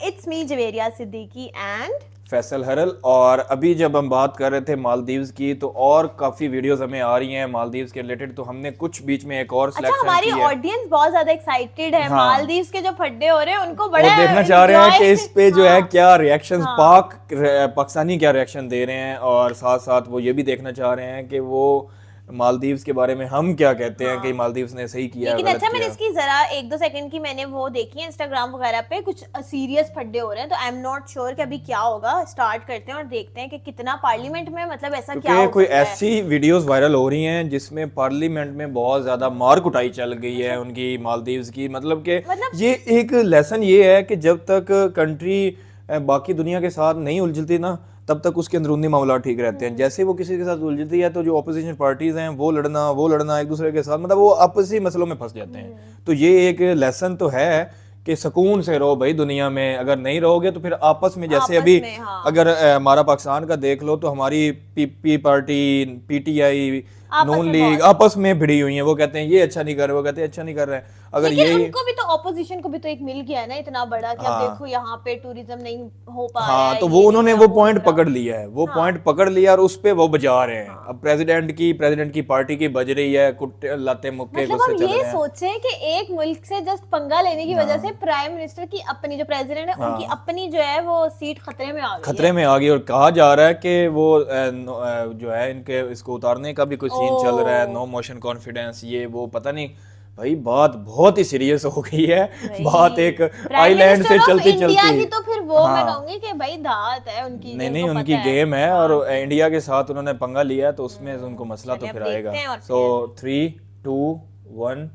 it's me Javeria Siddiqui and Faisal हरल। और अभी जब हम बात कर रहे थे मालदीव्स की तो और काफ़ी वीडियोस हमें आ रही हैं मालदीव्स के रिलेटेड, तो हमने कुछ बीच में एक और अच्छा, सिलेक्शन हमारी की है। ऑडियंस बहुत ज्यादा एक्साइटेड है। हाँ। मालदीव्स के जो फड्डे हो रहे हैं उनको वो बड़ा देखना चाह रहे हैं कि इस पे जो है हाँ, क्या रिएक्शंस हाँ। पाकिस्तानी क्या रिएक्शन दे रहे हैं, और साथ साथ वो ये भी देखना चाह रहे हैं कि वो मालदीव्स के बारे में हम क्या कहते हैं कि हाँ। मालदीव्स ने सही किया लेकिन गलत अच्छा, मैंने किया। इसकी जरा 1-2 सेकंड की मैंने वो देखी है इंस्टाग्राम वगैरह पे, कुछ सीरियस फड्डे हो रहे हैं, तो आई एम नॉट श्योर कि अभी क्या होगा। स्टार्ट करते हैं और देखते हैं कि कितना पार्लियामेंट में मतलब ऐसा क्या क्योंकि हो कोई सकता है। ऐसी वीडियोस वायरल हो रही हैं जिसमें पार्लियामेंट में बहुत ज़्यादा मार कुटाई चल गई है उनकी मालदीव्स की। मतलब कि मतलब ये एक लेसन ये है कि जब तक कंट्री बाकी दुनिया के साथ नहीं उलझती ना, तब तक उसके अंदरूनी मामला ठीक रहते हैं। जैसे वो किसी के साथ उलझती है तो जो अपोजिशन पार्टीज हैं वो लड़ना एक दूसरे के साथ, मतलब वो आपसी मसलों में फंस जाते हैं। तो ये एक लेसन तो है कि सुकून से रहो भाई दुनिया में। अगर नहीं रहोगे तो फिर आपस में, जैसे आपस अभी में, हाँ। अगर हमारा पाकिस्तान का देख लो तो हमारी पी पार्टी, पीटीआई, आपस नून में लीग बहुत आपस में भिड़ी हुई हैं। वो कहते हैं ये अच्छा नहीं कर रहे, वो कहते हैं अच्छा नहीं कर रहे हैं। अगर लेकिन यही उनको भी तो ऑपोजिशन को भी तो एक मिल गया है ना इतना बड़ा कि अब हाँ देखो यहाँ पे टूरिज्म नहीं हो पा रहा हाँ, है, तो ये वो नहीं उन्होंने हो वो रहा, पॉइंट नहीं हो पकड़ रहा। लिया है, वो हाँ। पॉइंट पकड़ लिया और उस पे वो बजा रहे हैं। हाँ। अब प्रेसिडेंट की पार्टी की बज रही है, कुत्ते लाते मुक्के मतलब गुस्से हम चल ये रहे हैं। सोचे कि एक मुल्क से जस्ट पंगा लेने की वजह से प्राइम मिनिस्टर की अपनी जो प्रेसिडेंट है उनकी हाँ। अपनी जो है वो सीट खतरे में आ गई खतरे है। में आ गई, और कहा जा रहा है कि वो जो है इनके इसको उतारने का भी कोई सीन चल रहा है। ओ। नो मोशन कॉन्फिडेंस, ये वो पता नहीं भाई। बात बहुत ही सीरियस हो गई है। भाई बात एक प्राइम आइलैंड से मिनिस्टर ऑफ चलती इंडिया चलती। की तो फिर वो मैं हाँ, कहूंगी कि भाई धात है उनकी, नहीं जिनको उनकी पता है। गेम है, और हाँ। इंडिया के साथ उन्होंने पंगा लिया है तो उसमें उनको मसला तो चलिए अब फिर देखते आएगा। हैं और सो फिर 3, 2, 1।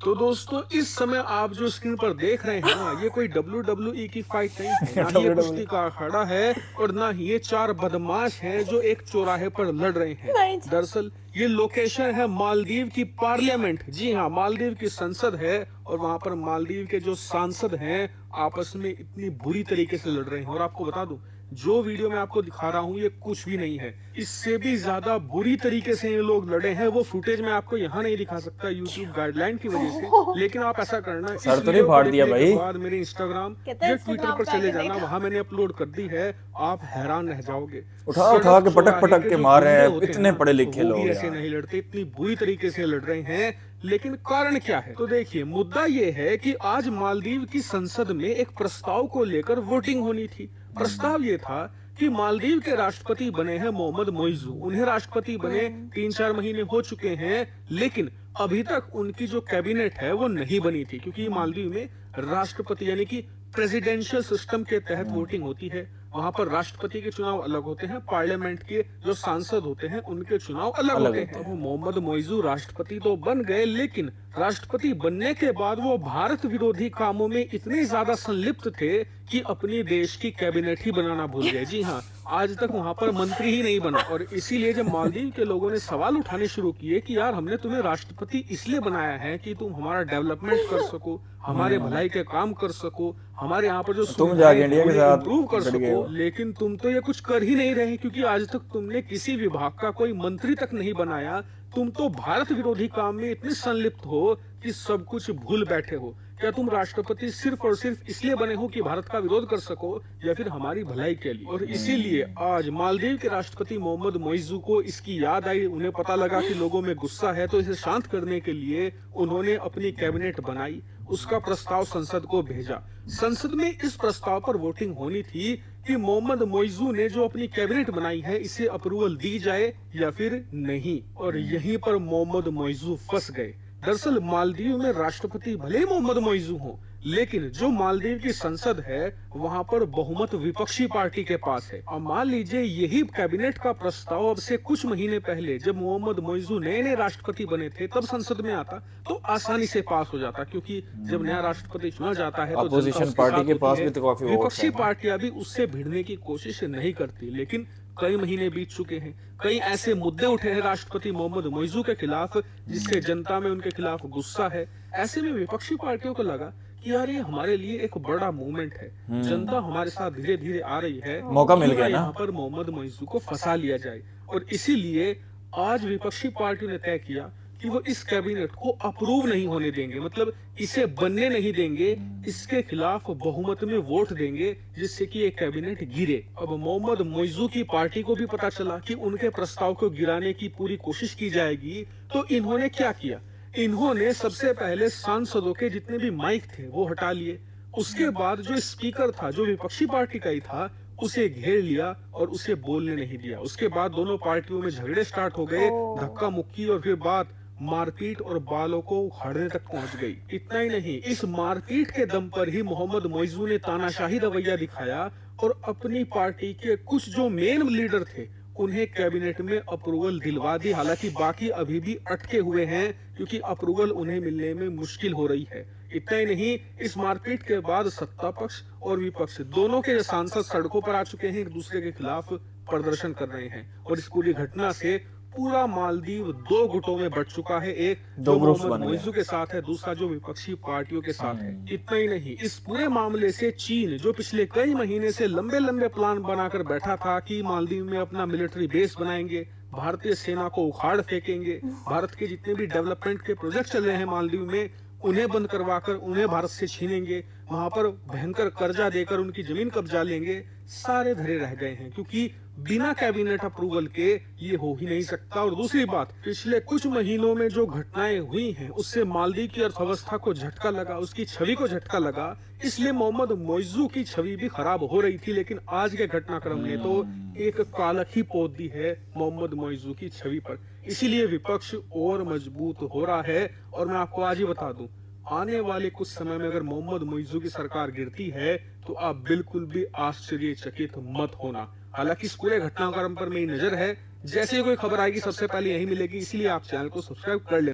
तो दोस्तों, इस समय आप जो स्क्रीन पर देख रहे हैं ना, ये कोई WWE की फाइट नहीं है, ना ही ये कुश्ती का अखाड़ा है, और ना ही ये 4 बदमाश हैं जो एक चौराहे पर लड़ रहे हैं। नहीं। दरअसल ये लोकेशन है मालदीव की पार्लियामेंट। जी हाँ, मालदीव की संसद है, और वहाँ पर मालदीव के जो सांसद हैं आपस में इतनी बुरी तरीके से लड़ रहे हैं। और आपको बता दूं, जो वीडियो मैं आपको दिखा रहा हूँ ये कुछ भी नहीं है, इससे भी ज्यादा बुरी तरीके से ये लोग लड़े हैं। वो फुटेज मैं आपको यहाँ नहीं दिखा सकता यूट्यूब गाइडलाइन की वजह से, लेकिन आप ऐसा करना, इस सर तो नहीं वीडियो को फाड़ दिया देखने के भाई? बाद मेरे इंस्टाग्राम कहते हैं या ट्विटर Instagram पर पे चले आके जाना, देखा। वहां मैंने अपलोड कर दी है। आप हैरान रह जाओगे। उठा सड़क उठा के पटक चौराहे पटक के जो मार रहे गुंडे हैं, होते इतने ना, पढ़े लिखे वो लोग भी ऐसे यार। नहीं लड़ते, इतनी बुरी तरीके से लड़ रहे हैं। लेकिन कारण क्या है? तो देखिए, मुद्दा ये है कि आज मालदीव की संसद में एक प्रस्ताव को लेकर वोटिंग होनी थी। प्रस्ताव ये था कि मालदीव के राष्ट्रपति बने हैं मोहम्मद मोइजू। उन्हें राष्ट्रपति बने 3-4 महीने हो चुके हैं, लेकिन अभी तक उनकी जो कैबिनेट है वो नहीं बनी थी, क्योंकि मालदीव में राष्ट्रपति यानी कि प्रेसिडेंशियल सिस्टम के तहत वोटिंग होती है। वहां पर राष्ट्रपति के चुनाव अलग होते हैं, पार्लियामेंट के जो सांसद होते हैं उनके चुनाव अलग होते हैं। अब मोहम्मद मोइजू राष्ट्रपति तो बन गए, लेकिन राष्ट्रपति बनने के बाद वो भारत विरोधी कामों में इतने ज्यादा संलिप्त थे कि अपनी देश की कैबिनेट ही बनाना भूल गए। जी हाँ, आज तक वहां पर मंत्री ही नहीं बना। और इसीलिए जब मालदीव के लोगों ने सवाल उठाने शुरू किए कि यार, हमने तुम्हें राष्ट्रपति इसलिए बनाया है कि तुम हमारा डेवलपमेंट कर सको, हमारे भलाई के काम कर सको, हमारे यहाँ पर जो तुम जाके इंडिया के साथ इम्प्रूव कर बढ़ गए हो। सको, लेकिन तुम तो ये कुछ कर ही नहीं रहे, क्योंकि आज तक तुमने किसी विभाग का कोई मंत्री तक नहीं बनाया। तुम तो भारत विरोधी काम में इतने संलिप्त हो कि सब कुछ भूल बैठे हो। क्या तुम राष्ट्रपति सिर्फ और सिर्फ इसलिए बने हो कि भारत का विरोध कर सको, या फिर हमारी भलाई के लिए? और इसीलिए आज मालदीव के राष्ट्रपति मोहम्मद मोइजू को इसकी याद आई। उन्हें पता लगा कि लोगों में गुस्सा है, तो इसे शांत करने के लिए उन्होंने अपनी कैबिनेट बनाई, उसका प्रस्ताव संसद को भेजा। संसद में इस प्रस्ताव पर वोटिंग होनी थी कि मोहम्मद मोइजू ने जो अपनी कैबिनेट बनाई है इसे अप्रूवल दी जाए या फिर नहीं। और यहीं पर मोहम्मद मोइजू फंस गए। दरअसल मालदीव में राष्ट्रपति भले ही मोहम्मद मोइजू हो, लेकिन जो मालदीव की संसद है वहां पर बहुमत विपक्षी पार्टी के पास है। अब मान लीजिए यही कैबिनेट का प्रस्ताव अब से कुछ महीने पहले, जब मोहम्मद मोइजू नए नए राष्ट्रपति बने थे, तब संसद में आता तो आसानी से पास हो जाता, क्योंकि जब नया राष्ट्रपति चुना जाता है तो जनता अपोजिशन उसके पार्टी साथ के पास होती है। भी तो काफी वोट्स विपक्षी हैं। पार्टियां भी उससे भिड़ने की कोशिश नहीं करती। लेकिन कई महीने बीत चुके हैं, कई ऐसे मुद्दे उठे हैं राष्ट्रपति मोहम्मद मोइजू के खिलाफ जिससे जनता में उनके खिलाफ गुस्सा है। ऐसे में विपक्षी पार्टियों को लगा कि यार, ये हमारे लिए एक बड़ा मूवमेंट है, जनता हमारे साथ धीरे धीरे आ रही है, मौका मिल क्यों ना गया ना। यहाँ पर मोहम्मद मोइजू को फंसा लिया जाए। और इसीलिए आज विपक्षी पार्टियों ने तय किया कि वो इस कैबिनेट को अप्रूव नहीं होने देंगे, मतलब इसे बनने नहीं देंगे, इसके खिलाफ बहुमत में वोट देंगे जिससे कि ये कैबिनेट गिरे। अब मोहम्मद मोइजू की पार्टी को भी पता चला कि उनके प्रस्ताव को गिराने की पूरी कोशिश की जाएगी, तो इन्होंने क्या किया, इन्होंने सबसे पहले सांसदों के जितने भी माइक थे वो हटा लिए। उसके बाद जो स्पीकर था, जो विपक्षी पार्टी का ही था, उसे घेर लिया और उसे बोलने नहीं दिया। उसके बाद दोनों पार्टियों में झगड़े स्टार्ट हो गए, धक्का मुक्की, और फिर बात मारपीट और बालों को उखाड़ने तक पहुंच गई। इतना ही नहीं, इस मारपीट के दम पर ही मोहम्मद मोइजू ने तानाशाही रवैया दिखाया और अपनी पार्टी के कुछ जो मेन लीडर थे उन्हें कैबिनेट में अप्रूवल दिलवा दी। हालांकि बाकी अभी भी अटके हुए हैं क्योंकि अप्रूवल उन्हें मिलने में मुश्किल हो रही है। इतना ही नहीं, इस मारपीट के बाद सत्ता पक्ष और विपक्ष दोनों के सांसद सड़कों पर आ चुके हैं, एक दूसरे के खिलाफ प्रदर्शन कर रहे हैं। और इस पूरी घटना से पूरा मालदीव दो गुटों में बंट चुका है, एक जो मोहम्मद मोइजू के साथ है, दूसरा जो विपक्षी पार्टियों के साथ है। इतना ही नहीं, इस पूरे मामले से चीन, जो पिछले कई महीने से लंबे लंबे प्लान बनाकर बैठा था कि मालदीव में अपना मिलिट्री बेस बनाएंगे, भारतीय सेना को उखाड़ फेंकेंगे, भारत के जितने भी डेवलपमेंट के प्रोजेक्ट चल रहे हैं मालदीव में उन्हें बंद करवाकर उन्हें भारत से छीनेंगे, वहां पर भयंकर कर्जा देकर उनकी जमीन कब्जा लेंगे, सारे धरे रह गए हैं क्योंकि बिना कैबिनेट अप्रूवल के ये हो ही नहीं सकता। और दूसरी बात, पिछले कुछ महीनों में जो घटनाएं हुई हैं उससे मालदीव की अर्थव्यवस्था को झटका लगा, उसकी छवि को झटका लगा, इसलिए मोहम्मद मोइजू की छवि भी खराब हो रही थी। लेकिन आज के घटनाक्रम ने तो एक कालख ही पोत दी है मोहम्मद मोइजू की छवि पर, इसीलिए विपक्ष और मजबूत हो रहा है। और मैं आपको आज ही बता दूं, आने वाले कुछ समय में अगर मोहम्मद मोइजू की सरकार गिरती है तो आप बिल्कुल भी आश्चर्यचकित मत होना। हालांकि इस पूरे घटनाक्रम पर मेरी नजर है, जैसे ही कोई खबर आएगी सबसे पहले यही मिलेगी, इसलिए आप चैनल को सब्सक्राइब कर लें।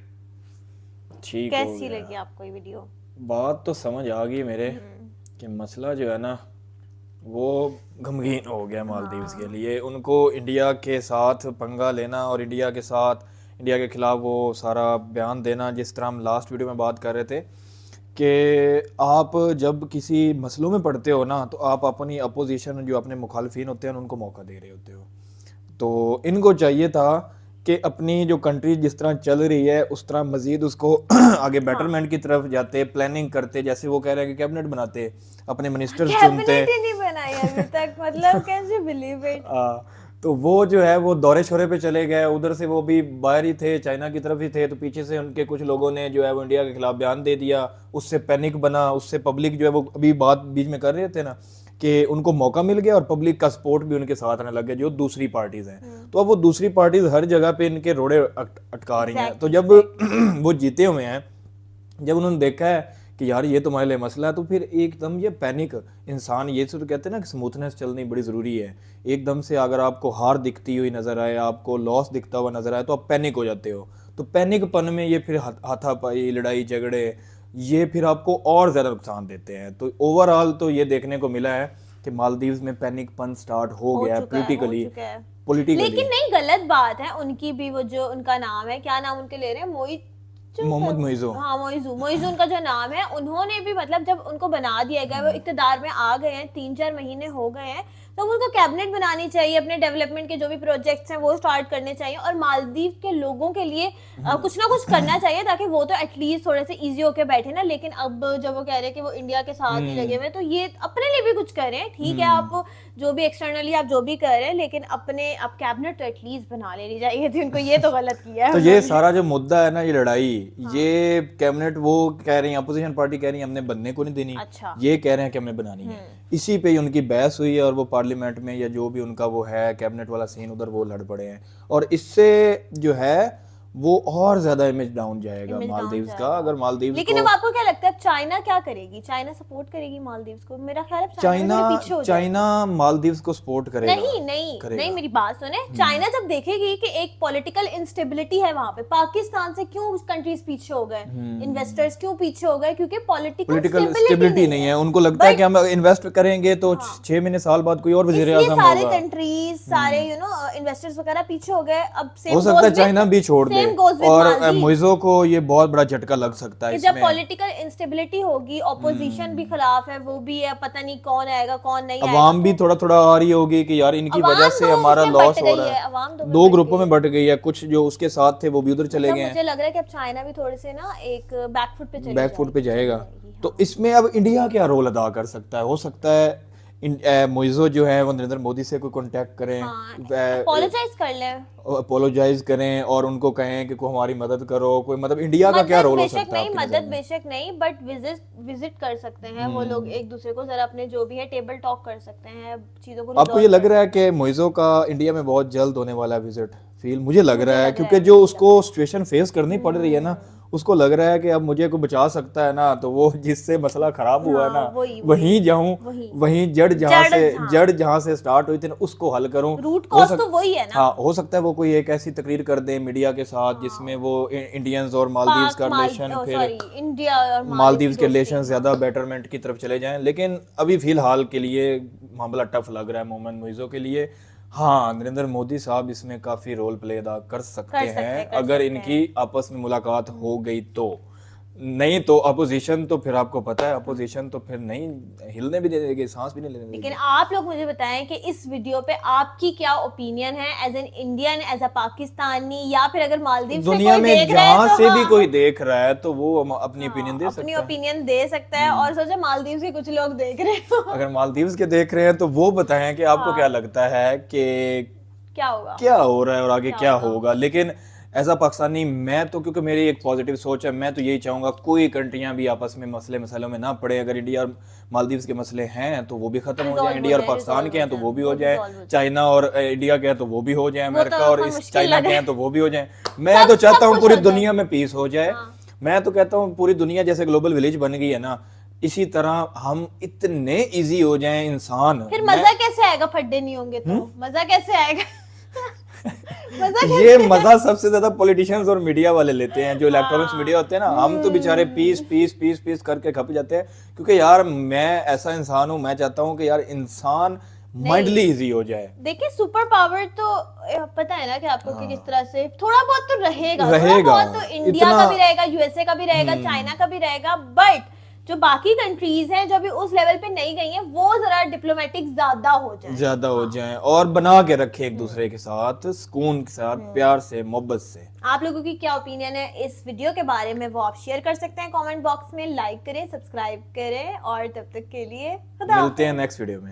ठीक, कैसी लगी आपको ये वीडियो? बात तो समझ आ गई मेरे कि मसला जो है ना वो गमगीन हो गया मालदीव्स के लिए। उनको इंडिया के साथ पंगा लेना और इंडिया के खिलाफ वो सारा बयान देना, जिस तरह हम लास्ट वीडियो में बात कर रहे थे कि आप जब किसी मसलों में पड़ते हो ना तो आप अपनी अपोजिशन, जो अपने मुखालफिन होते हैं उनको मौका दे रहे होते हो। तो इनको चाहिए था कि अपनी जो कंट्री जिस तरह चल रही है उस तरह मजीद उसको आगे बेटरमेंट की तरफ जाते, प्लानिंग करते, जैसे वो कह रहे हैं कि कैबिनेट बनाते, अपने मिनिस्टर्स चुनते। कैबिनेट ही नहीं बनाई अभी तक, मतलब कैसे बिलीव इट। तो वो जो है वो दौरे शोरे पे चले गए, उधर से वो भी बाहर ही थे, चाइना की तरफ ही थे, तो पीछे से उनके कुछ लोगों ने जो है वो इंडिया के खिलाफ बयान दे दिया, उससे पैनिक बना, उससे पब्लिक जो है वो अभी बात बीच में कर रहे थे ना कि उनको मौका मिल गया और पब्लिक का सपोर्ट भी उनके साथ आने लग गया जो दूसरी पार्टीज हैं। तो अब वो दूसरी पार्टीज हर जगह पे इनके रोड़े अटका रही हैं। तो जब वो जीते हुए हैं, जब उन्होंने देखा है कि यार ये तुम्हारे लिए मसला है, तो फिर एकदम ये पैनिक, इंसान ये तो कहते हैं ना कि स्मूथनेस चलनी बड़ी ज़रूरी है। एकदम से अगर आपको हार दिखती हुई नज़र आए, आपको लॉस दिखता हुआ नज़र आए तो आप पैनिक हो जाते हो। तो पैनिकपन में ये फिर हाथापाई, लड़ाई झगड़े, ये फिर आपको और ज़्यादा नुकसान देते हैं। तो ओवरऑल तो ये देखने को मिला है कि मालदीव्स में पैनिकपन स्टार्ट हो गया है पोलिटिकली। लेकिन नहीं, गलत बात है उनकी भी। वो जो उनका नाम है, क्या नाम उनके ले रहे हैं, मोहम्मद मोइजू। हाँ, मोइजू उनका जो नाम है, उन्होंने भी मतलब जब उनको बना दिया गया, वो इक्तदार में आ गए हैं, 3-4 महीने हो गए हैं, तो उनको कैबिनेट बनानी चाहिए, अपने डेवलपमेंट के जो भी प्रोजेक्ट्स हैं वो स्टार्ट करने चाहिए और मालदीव के लोगों के लिए कुछ ना कुछ करना चाहिए ताकि वो तो एटलीस्ट थोड़े से इजी होके बैठे ना। लेकिन अब जब वो कह रहे हैं कि वो इंडिया के साथ ही लगे हुए, तो ये अपने लिए भी कुछ करें। ठीक है, आप जो भी एक्सटर्नली आप जो भी कर रहे हैं, लेकिन अपने आप कैबिनेट तो एटलीस्ट बना लेनी चाहिए थी उनको। ये तो गलत किया है। तो ये सारा जो मुद्दा है ना, ये लड़ाई, ये कैबिनेट वो कह रही है, अपोजिशन पार्टी कह रही है हमने बनने को नहीं देनी, ये कह रहे हैं कि हमने बनानी है। इसी पे उनकी बहस हुई है और वो पार्लियामेंट में या जो भी उनका वो है कैबिनेट वाला सीन, उधर वो लड़ पड़े हैं। और इससे जो है वो और ज्यादा इमेज डाउन जाएगा मालदीव्स का। अगर मालदीव्स लेकिन अब आपको क्या लगता है चाइना क्या करेगी? चाइना सपोर्ट करेगी मालदीव्स को? मेरा ख्याल है चाइना मालदीव्स को सपोर्ट करेगा। नहीं, मेरी बात सुने। चाइना जब देखेगी कि एक पॉलिटिकल इंस्टेबिलिटी है वहां पे, पाकिस्तान से क्यों कंट्रीज पीछे हो गए, इन्वेस्टर्स क्यों पीछे हो गए, क्योंकि पॉलिटिकल स्टेबिलिटी नहीं है। उनको लगता है कि हम इन्वेस्ट करेंगे तो 6 महीने साल बाद कोई और वजीर आज़म होगा। सारे कंट्रीज, सारे इन्वेस्टर्स वगैरह पीछे हो गए। अब हो सकता है चाइना भी छोड़ दे, Same goes with और Maldives. मोइजो को ये बहुत बड़ा झटका लग सकता है कि जब इसमें। पॉलिटिकल इंस्टेबिलिटी होगी, ऑपोजिशन भी खिलाफ है, वो भी है, पता नहीं कौन आएगा कौन नहीं आएगा। अवाम भी थोड़ा थोड़ा आ रही होगी कि यार इनकी अवाम वजह से दो हमारा उसमें लॉस बट हो गई रहा है, है। अवाम दो में दो बट ग्रुपों गई में बट गई है, कुछ जो उसके साथ थे वो भी उधर चले मतलब गए हैं, मुझे लग रहा है कि अब चाइना भी थोड़े से ना एक बैकफुट पे चली बैकफुट पे जाएगा। जाएगी, तो इसमें अब इंडिया क्या रोल अदा कर सकता है? हो सकता है मोइजो जो है वो नरेंद्र मोदी से कोई कांटेक्ट करें, अपोलोजाइज कर ले। अपोलोजाइज करें और उनको कहें कि को हमारी मदद करो। कोई मतलब इंडिया का क्या रोल हो बेशक सकता है नहीं, आपकी नज़र मदद में? बेशक नहीं, बट विजिट कर सकते हैं वो लोग एक दूसरे को, जरा अपने जो भी है टेबल टॉक कर सकते हैं, चीजों को आपको ये resolve लग कर रहा है सकते कि मोइजो का इंडिया में बहुत जल्द होने वाला है विजिट? फील मुझे लग रहा है, लग रहा क्योंकि है, जो उसको सिचुएशन फेस करनी पड़ रही है ना, उसको लग रहा है कि अब मुझे कोई बचा सकता है ना, तो वो जिससे मसला खराब हुआ है ना, वहीं जाऊं, वहीं जड़ जहां से स्टार्ट हुई थी ना उसको हल करूं। रूट कॉज तो वही है ना। हाँ, हो सकता है वो कोई एक ऐसी तकरीर कर दे मीडिया के साथ जिसमें वो इंडियंस और मालदीव्स का रिलेशन, फिर इंडिया और मालदीव्स के रिलेशन ज्यादा बेटरमेंट की तरफ चले जाएं। लेकिन अभी फिलहाल के लिए मामला टफ लग रहा है मोहम्मद मोइजो के लिए। हाँ, नरेंद्र मोदी साहब इसमें काफी रोल प्ले अदा कर सकते हैं अगर इनकी आपस में मुलाकात हो गई तो। नहीं तो अपोजिशन तो फिर आपको पता है, अपोजिशन तो फिर नहीं हिलने भी नहीं देगी, सांस भी नहीं लेने देगी। लेकिन आप लोग मुझे बताएं कि इस वीडियो पे आपकी क्या ओपिनियन है, as an Indian, as a Pakistani, या फिर अगर मालदीव से दुनिया कोई में देख रहा है जहां तो से भी हाँ, कोई देख रहा है तो वो अपनी ओपिनियन दे सकता अपनी है। ओपिनियन दे सकता है। और सोचो मालदीव के कुछ लोग देख रहे हो, अगर मालदीव्स के देख रहे हैं तो वो बताएं कि आपको क्या लगता है कि क्या होगा, क्या हो रहा है और आगे क्या होगा। लेकिन ऐसा पाकिस्तानी मैं तो, क्योंकि मेरी एक पॉजिटिव सोच है, मैं तो यही चाहूंगा कोई कंट्रियां भी आपस में मसलों में ना पड़े। अगर इंडिया और मालदीव्स के मसले हैं तो वो भी खत्म हो जाए, इंडिया और पाकिस्तान के हैं तो वो भी हो जाए, चाइना और इंडिया के हैं तो वो भी हो जाए, अमेरिका और इस चाइना के हैं तो वो भी हो जाए। मैं तो चाहता हूँ पूरी दुनिया में पीस हो जाए। मैं तो कहता हूँ पूरी दुनिया जैसे ग्लोबल विलेज बन गई है ना, इसी तरह हम इतने इजी हो जाएं इंसान। फिर मजा कैसे आएगा? फड्डे नहीं होंगे तो मजा कैसे आएगा? ये मजा सबसे ज्यादा पॉलिटिशियंस और मीडिया वाले लेते हैं, जो इलेक्ट्रॉनिक्स मीडिया होते हैं ना। हम तो बेचारे पीस पीस पीस पीस करके खप जाते हैं, क्योंकि यार मैं ऐसा इंसान हूं, मैं चाहता हूं कि यार इंसान माइंडली इजी हो जाए। देखिए सुपर पावर तो पता है ना कि आपको कि किस तरह से थोड़ा बहुत तो रहेगा, रहेगा। थोड़ा बहुत तो इंडिया का भी रहेगा, यूएसए का भी रहेगा, चाइना का भी रहेगा, बट जो बाकी कंट्रीज हैं जो अभी उस लेवल पे नहीं गई हैं, वो जरा डिप्लोमेटिक ज्यादा हो जाए और बना के रखे एक दूसरे के साथ, सुकून के साथ, प्यार से, मोहब्बत से। आप लोगों की क्या ओपिनियन है इस वीडियो के बारे में, वो आप शेयर कर सकते हैं कमेंट बॉक्स में। लाइक करें, सब्सक्राइब करें, और तब तक के लिए खुदा मिलते हैं नेक्स्ट वीडियो में।